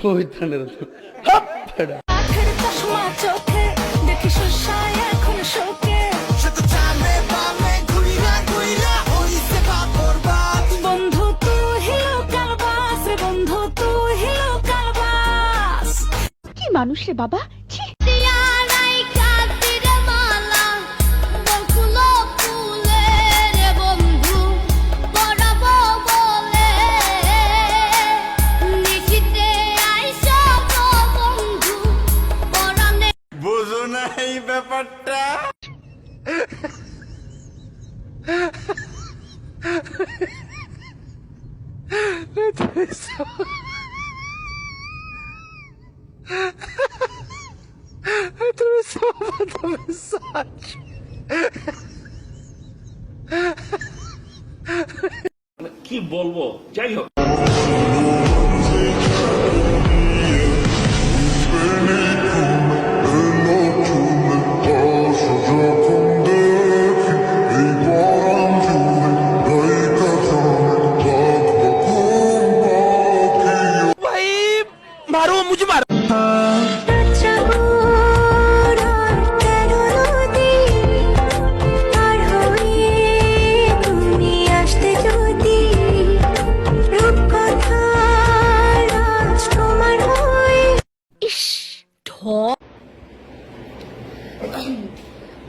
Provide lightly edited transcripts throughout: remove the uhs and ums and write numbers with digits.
শহীদানের বন্ধু তুই হিলো কারবাস রে, বন্ধু তুই হিলো কারবাস। কি মানুষ রে বাবা, ছি। বুঝো না এই ব্যাপারটা। কি বলবো, যাই হোক। मारो मुझे मारो।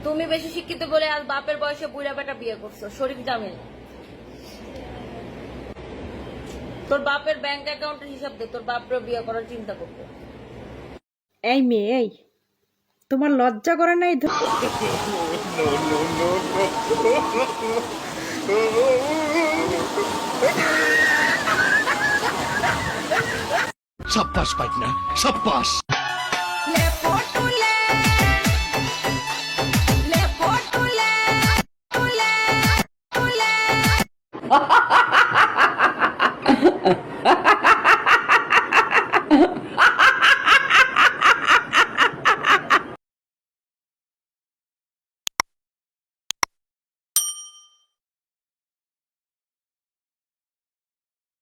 তুমি বেশি শিক্ষিত বলে আজ বাপের বয়সে বুড়া বেটা বিয়ে করছো, শরীফ জামিল। তোর বাপের ব্যাংক অ্যাকাউন্টের হিসাব দে, তোর বাপরে বিয়ে করার চিন্তা করবো। এই মেয়ে, এই তোমার লজ্জা করে নাই? शाबाश पाटना, शाबाश।